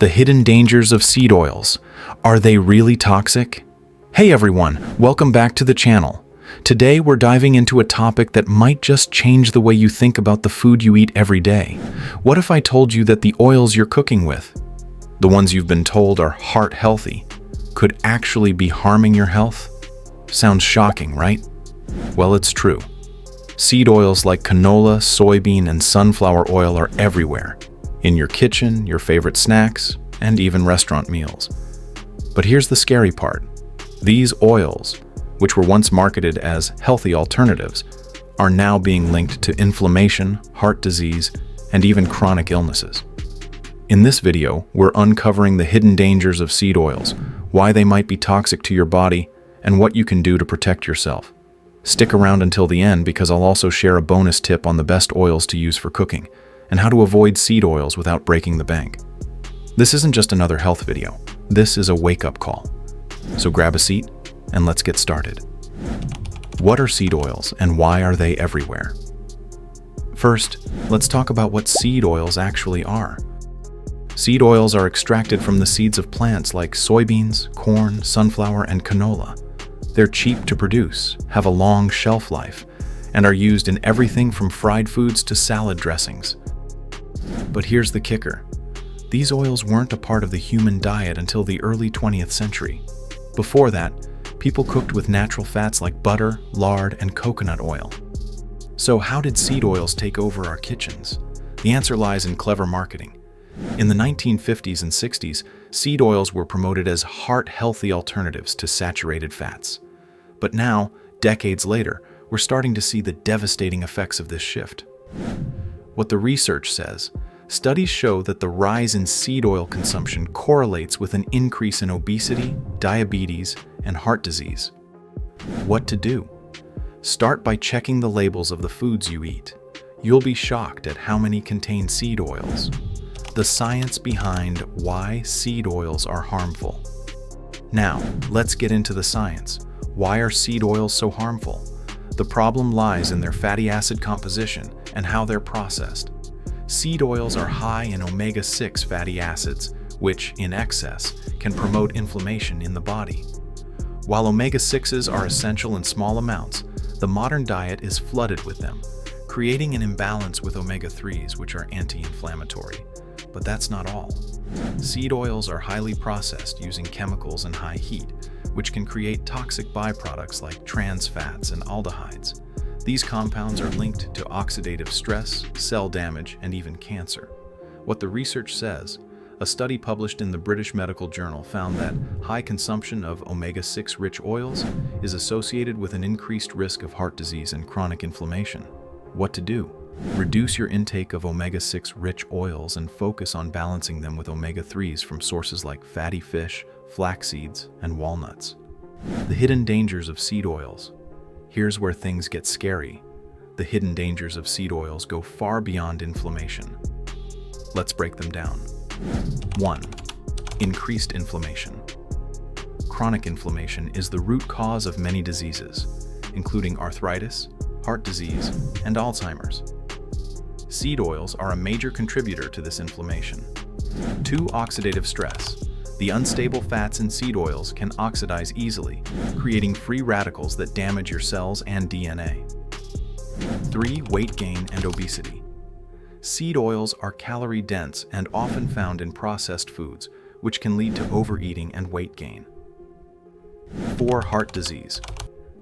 The hidden dangers of seed oils. Are they really toxic? Hey everyone, welcome back to the channel. Today we're diving into a topic that might just change the way you think about the food you eat every day. What if I told you that the oils you're cooking with, the ones you've been told are heart healthy, could actually be harming your health? Sounds shocking, right? Well, it's true. Seed oils like canola, soybean, and sunflower oil are everywhere. In your kitchen, your favorite snacks, and even restaurant meals. But here's the scary part. These oils, which were once marketed as healthy alternatives, are now being linked to inflammation, heart disease, and even chronic illnesses. In this video, we're uncovering the hidden dangers of seed oils, why they might be toxic to your body, and what you can do to protect yourself. Stick around until the end because I'll also share a bonus tip on the best oils to use for cooking, and how to avoid seed oils without breaking the bank. This isn't just another health video. This is a wake-up call. So grab a seat and let's get started. What are seed oils and why are they everywhere? First, let's talk about what seed oils actually are. Seed oils are extracted from the seeds of plants like soybeans, corn, sunflower, and canola. They're cheap to produce, have a long shelf life, and are used in everything from fried foods to salad dressings. But here's the kicker. These oils weren't a part of the human diet until the early 20th century. Before that, people cooked with natural fats like butter, lard, and coconut oil. So how did seed oils take over our kitchens? The answer lies in clever marketing. In the 1950s and 60s, seed oils were promoted as heart-healthy alternatives to saturated fats. But now, decades later, we're starting to see the devastating effects of this shift. What the research says, studies show that the rise in seed oil consumption correlates with an increase in obesity, diabetes, and heart disease. What to do? Start by checking the labels of the foods you eat. You'll be shocked at how many contain seed oils. The science behind why seed oils are harmful. Now, let's get into the science. Why are seed oils so harmful? The problem lies in their fatty acid composition and how they're processed. Seed oils are high in omega-6 fatty acids, which, in excess, can promote inflammation in the body. While omega-6s are essential in small amounts, the modern diet is flooded with them, creating an imbalance with omega-3s, which are anti-inflammatory. But that's not all. Seed oils are highly processed using chemicals and high heat, which can create toxic byproducts like trans fats and aldehydes. These compounds are linked to oxidative stress, cell damage, and even cancer. What the research says, a study published in the British Medical Journal found that high consumption of omega-6 rich oils is associated with an increased risk of heart disease and chronic inflammation. What to do? Reduce your intake of omega-6 rich oils and focus on balancing them with omega-3s from sources like fatty fish, flax seeds, and walnuts. The hidden dangers of seed oils. Here's where things get scary. The hidden dangers of seed oils go far beyond inflammation. Let's break them down. 1. Increased inflammation. Chronic inflammation is the root cause of many diseases, including arthritis, heart disease, and Alzheimer's. Seed oils are a major contributor to this inflammation. 2. Oxidative stress. The unstable fats in seed oils can oxidize easily, creating free radicals that damage your cells and DNA. 3. Weight gain and obesity. Seed oils are calorie-dense and often found in processed foods, which can lead to overeating and weight gain. 4. Heart disease.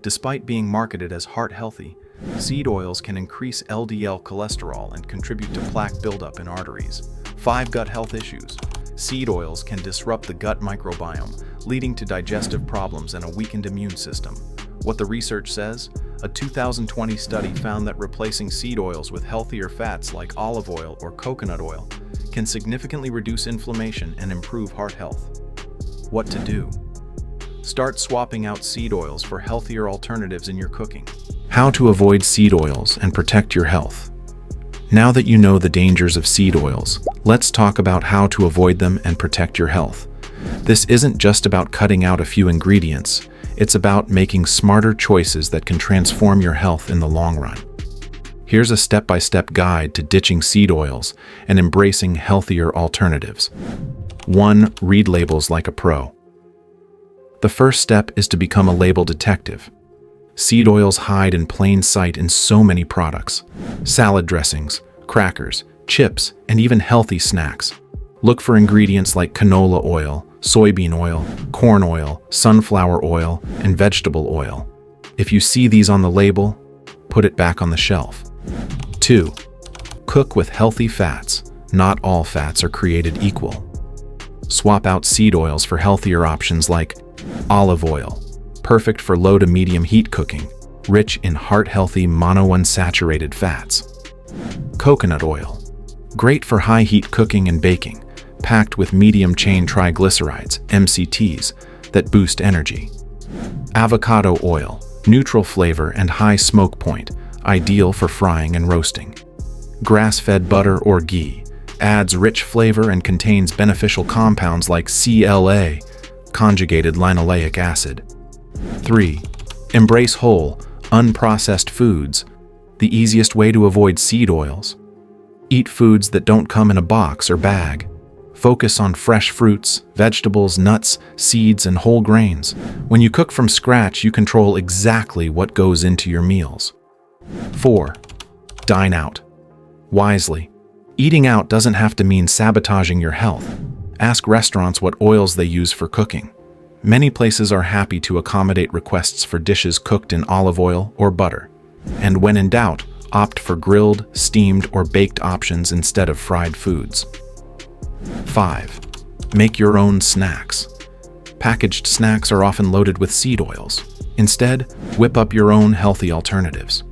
Despite being marketed as heart-healthy, seed oils can increase LDL cholesterol and contribute to plaque buildup in arteries. 5. Gut health issues. Seed oils can disrupt the gut microbiome, leading to digestive problems and a weakened immune system. What the research says? A 2020 study found that replacing seed oils with healthier fats like olive oil or coconut oil can significantly reduce inflammation and improve heart health. What to do? Start swapping out seed oils for healthier alternatives in your cooking. How to avoid seed oils and protect your health. Now that you know the dangers of seed oils, let's talk about how to avoid them and protect your health. This isn't just about cutting out a few ingredients, it's about making smarter choices that can transform your health in the long run. Here's a step-by-step guide to ditching seed oils and embracing healthier alternatives. 1. Read labels like a pro. The first step is to become a label detective. Seed oils hide in plain sight in so many products: salad dressings, crackers, chips, and even healthy snacks. Look for ingredients like canola oil, soybean oil, corn oil, sunflower oil, and vegetable oil. If you see these on the label, put it back on the shelf. 2. Cook with healthy fats. Not all fats are created equal. Swap out seed oils for healthier options like olive oil, perfect for low to medium heat cooking, rich in heart-healthy monounsaturated fats. Coconut oil, great for high heat cooking and baking, packed with medium-chain triglycerides, MCTs, that boost energy. Avocado oil, neutral flavor and high smoke point, ideal for frying and roasting. Grass-fed butter or ghee, adds rich flavor and contains beneficial compounds like CLA, conjugated linoleic acid. 3. Embrace whole, unprocessed foods, the easiest way to avoid seed oils. Eat foods that don't come in a box or bag. Focus on fresh fruits, vegetables, nuts, seeds, and whole grains. When you cook from scratch, you control exactly what goes into your meals. 4. Dine out. Wisely. Eating out doesn't have to mean sabotaging your health. Ask restaurants what oils they use for cooking. Many places are happy to accommodate requests for dishes cooked in olive oil or butter. And when in doubt, opt for grilled, steamed, or baked options instead of fried foods. 5. Make your own snacks. Packaged snacks are often loaded with seed oils. Instead, whip up your own healthy alternatives.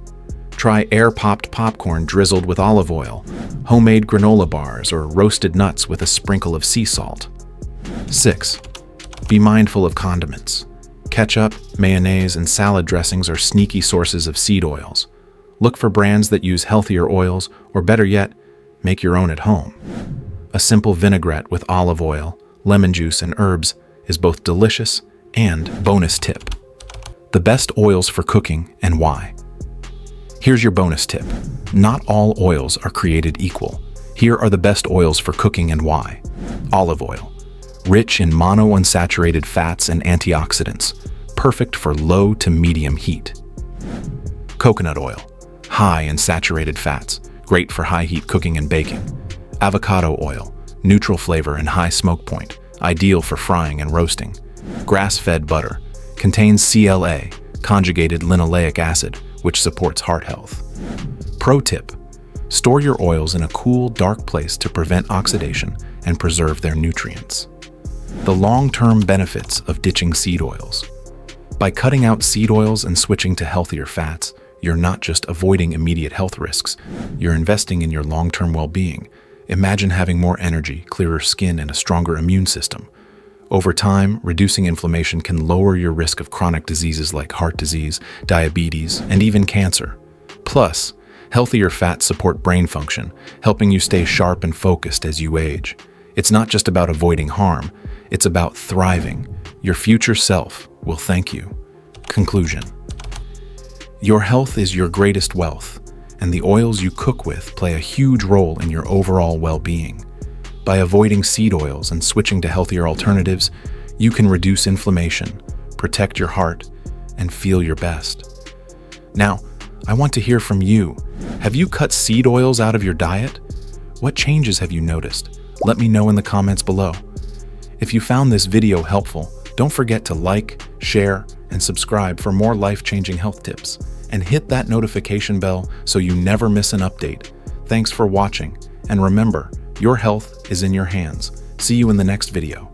Try air-popped popcorn drizzled with olive oil, homemade granola bars, or roasted nuts with a sprinkle of sea salt. 6. Be mindful of condiments. Ketchup, mayonnaise, and salad dressings are sneaky sources of seed oils. Look for brands that use healthier oils, or better yet, make your own at home. A simple vinaigrette with olive oil, lemon juice, and herbs is both delicious and bonus tip. The best oils for cooking and why. Here's your bonus tip. Not all oils are created equal. Here are the best oils for cooking and why. Olive oil, rich in monounsaturated fats and antioxidants, perfect for low to medium heat. Coconut oil, high in saturated fats, great for high heat cooking and baking. Avocado oil, neutral flavor and high smoke point, ideal for frying and roasting. Grass-fed butter, contains CLA, conjugated linoleic acid, which supports heart health. Pro tip: store your oils in a cool, dark place to prevent oxidation and preserve their nutrients. The long-term benefits of ditching seed oils. By cutting out seed oils and switching to healthier fats, you're not just avoiding immediate health risks, you're investing in your long-term well-being. Imagine having more energy, clearer skin, and a stronger immune system. Over time, reducing inflammation can lower your risk of chronic diseases like heart disease, diabetes, and even cancer. Plus, healthier fats support brain function, helping you stay sharp and focused as you age. It's not just about avoiding harm, it's about thriving. Your future self will thank you. Conclusion: your health is your greatest wealth, and the oils you cook with play a huge role in your overall well-being. By avoiding seed oils and switching to healthier alternatives, you can reduce inflammation, protect your heart, and feel your best. Now, I want to hear from you. Have you cut seed oils out of your diet? What changes have you noticed? Let me know in the comments below. If you found this video helpful, don't forget to like, share, and subscribe for more life-changing health tips. And hit that notification bell so you never miss an update. Thanks for watching, and remember, your health is in your hands. See you in the next video.